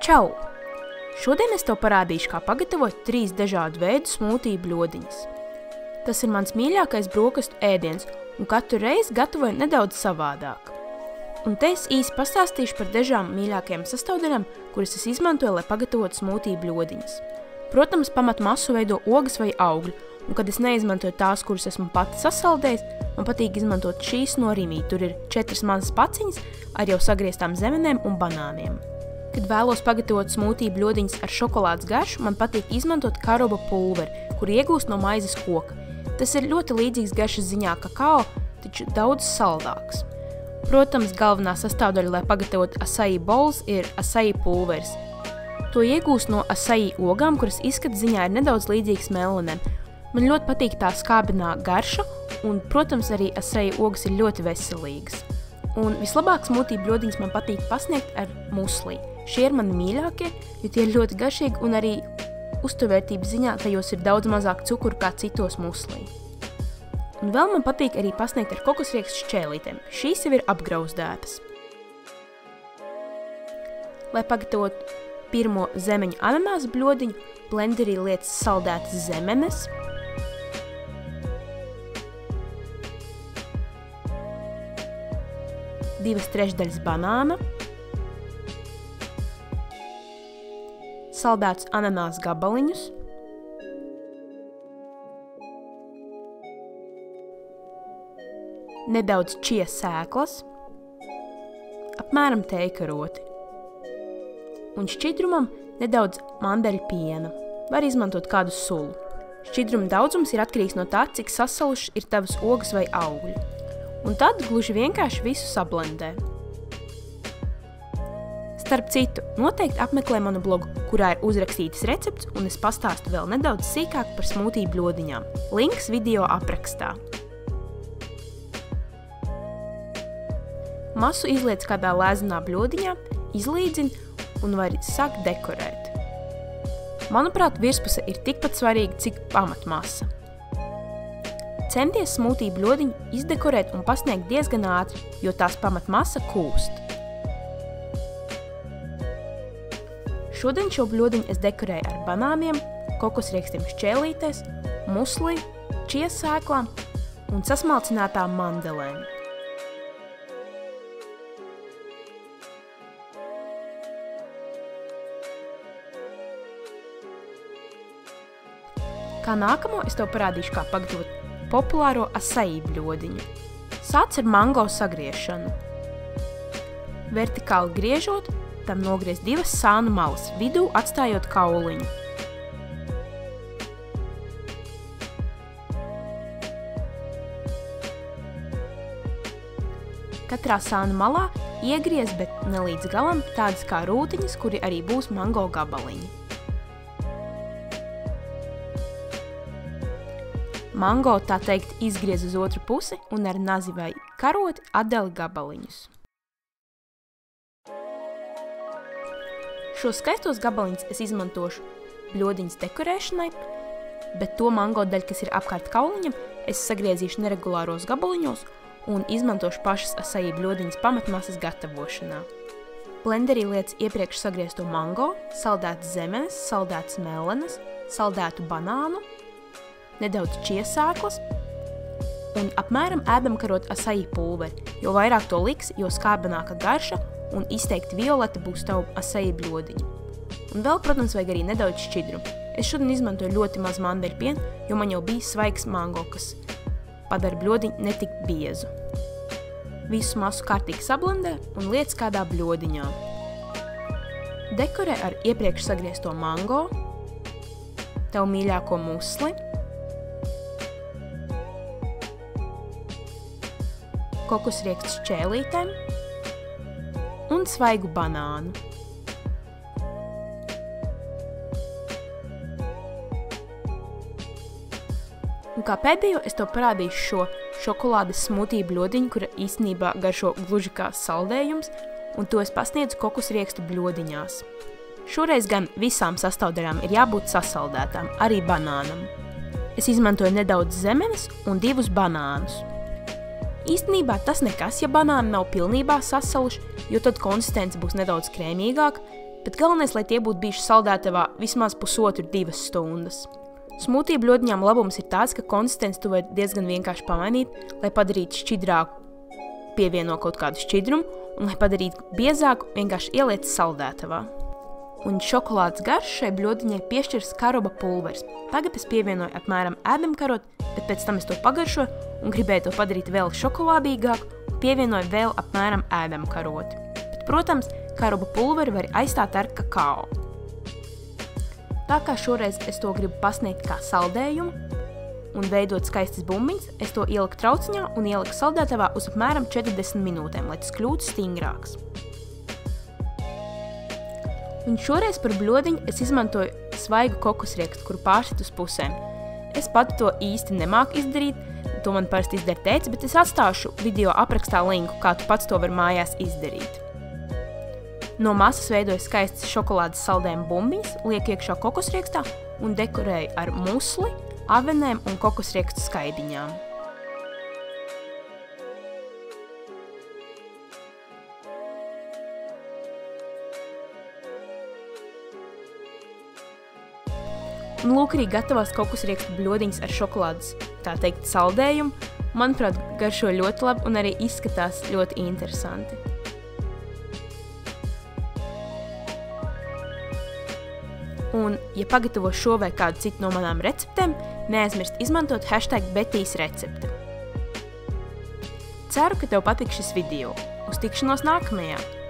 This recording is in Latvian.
Čau! Šodien es tev parādīšu, kā pagatavot 3 dažādu veidu smūtiju bļodiņas. Tas ir mans mīļākais brokastu ēdiens, un katru reizi gatavoju nedaudz savādāk. Un te es īsi pastāstīšu par dažām mīļākajām sastāvdaļām, kuras es izmantoju, lai pagatavotu smūtiju bļodiņas. Protams, pamatmasu veido ogas vai augļi, un kad es neizmantoju tās, kuras esmu pati sasaldējis, man patīk izmantot šīs no Rimī. Tur ir 4 mazas paciņas ar jau sagrieztām zemenēm un banāniem. Kad vēlos pagatavot smūtiju bļodiņas ar šokolādes garšu, man patīk izmantot karoba pulveri, kur iegūst no maizes koka. Tas ir ļoti līdzīgs garšas ziņā kakao, taču daudz saldāks. Protams, galvenā sastāvdaļa, lai pagatavot acai bols, ir acai pulveris. To iegūst no acai ogām, kuras izskata ziņā ir nedaudz līdzīgas mellenēm. Man ļoti patīk tā skābenā garša, un, protams, arī acai ogas ir ļoti veselīgas. Un vislabāk smūtiju bļodiņas man patīk pasniegt ar musli. Šie ir mani mīļākie, jo tie ir ļoti garšīgi un arī uzturvērtības ziņā tajos ir daudz mazāk cukuru kā citos muslī. Un vēl man patīk arī pasniegt ar kokosriekstu šķēlītēm. Šīs jau ir apgrauzdētas. Lai pagatavotu pirmo zemeņu ananāsu bļodiņu, blenderī liec saldētas zemenes, divas trešdaļas banāna, saldētus ananāsu gabaliņus, nedaudz čija sēklas, apmēram tējkaroti un šķidrumam nedaudz mandeļu piena. Var izmantot kādu sulu. Šķidruma daudzums ir atkarīgs no tā, cik sasalušas ir tavas ogas vai augļi. Un tad gluži vienkārši visu sablendē. Starp citu, noteikti apmeklē manu blogu, kurā ir uzrakstītas recepts, un es pastāstu vēl nedaudz sīkāk par smūtiju bļodiņām. Links video aprakstā. Masu izliec kādā lēzenā bļodiņā, izlīdzini un vari sākt dekorēt. Manuprāt, virspuse ir tikpat svarīga, cik pamatmasa. Centies smūtiju bļodiņu izdekorēt un pasniegt diezgan ātri, jo tās pamatmasa kūst. Šodien šo bļodiņu es dekorēju ar banāniem, kokosriekstiem šķēlītēs, muslī, čija sēklām un sasmalcinātām mandelēm. Kā nākamo es tev parādīšu, kā pagatavot populāro acai bļodiņu. Sāc ar mango sagriešanu. Vertikāli griežot, tam nogriez 2 sānu malas, vidū atstājot kauliņu. Katrā sānu malā iegriez, bet ne līdz galam, tādas kā rūtiņas, kuri arī būs mango gabaliņi. Mango, tā teikt, izgriez uz otru pusi un ar nazi vai karoti atdali gabaliņus. Šos skaistos gabaliņus es izmantošu bļodiņas dekorēšanai, bet to mango daļu, kas ir apkārt kauliņam, es sagriezīšu neregulāros gabaliņos un izmantošu pašas acai bļodiņas pamatmasas gatavošanā. Blenderī liec iepriekš sagriezto mango, saldētas zemenes, saldētas mellenes, saldētu banānu, nedaudz čija sēklas un apmēram ēdamkarot acai pulveri. Jo vairāk to liks, jo skābenāka garša un izteikti violeta būs tavu acai bļodiņa. Un vēl, protams, vajag arī nedaudz šķidrumu. Es šodien izmantoju ļoti maz mandeļu pienu, jo man jau bija svaigs mango, kas padara bļodiņu netik biezu. Visu masu kārtīgi sablendē un liec kādā bļodiņā. Dekorē ar iepriekš sagriezto mango, tavu mīļāko musli, kokosriekstu šķēlītēm un svaigu banānu. Un kā pēdējo es tev parādīšu šo šokolādes smūtiju bļodiņu, kura īstenībā garšo gluži kā saldējums, un to es pasniedzu kokosriekstu bļodiņās. Šoreiz gan visām sastāvdaļām ir jābūt sasaldētām, arī banānam. Es izmantoju nedaudz zemenes un 2 banānus. Īstenībā tas nekas, ja banāni nav pilnībā sasaluši, jo tad konsistence būs nedaudz krēmīgāka, bet galvenais, lai tie būtu bijuši saldētavā vismaz 1,5–2 stundas. Smūtiju bļodiņām labums ir tāds, ka konsistenci tu vari diezgan vienkārši pamainīt, lai padarītu šķidrāku, pievieno kaut kādu šķidrumu, un lai padarītu biezāku, vienkārši ieliec saldētavā. Un šokolādes garšu šai bļodiņai piešķirs karoba pulveris. Tagad es pievienoju apmēram ēdamkarotu, bet pēc tam es to pagaršoju un gribēju to padarīt vēl šokolādīgāku un pievienoju vēl apmēram ēdamkaroti. Bet, protams, karoba pulveri var aizstāt ar kakao. Tā kā šoreiz es to gribu pasniegt kā saldējumu un veidot skaistas bumbiņas, es to ieliku trauciņā un ieliku saldētavā uz apmēram 40 minūtēm, lai tas kļūtu stingrāks. Un šoreiz par bļodiņu es izmantoju svaigu kokosriekstu, kuru pārsit uz pusēm. Es pati to īsti nemāku izdarīt, to man parasti izdara tētis, bet es atstāšu video aprakstā linku, kā tu pats to var mājās izdarīt. No masas veidoju skaistas šokolādes saldējuma bumbiņas, lieku iekšā kokosriekstā un dekorēju ar musli, avenēm un kokosriekstu skaidiņām. Un lūk arī gatavās kokosriekstu bļodiņas ar šokolādes, tā teikt, saldējumu. Manuprāt, garšo ļoti labi un arī izskatās ļoti interesanti. Un, ja pagatavo šo vai kādu citu no manām receptēm, neaizmirst izmantot #BettīsRecepte. Ceru, ka tev patiks šis video. Uz tikšanos nākamajā!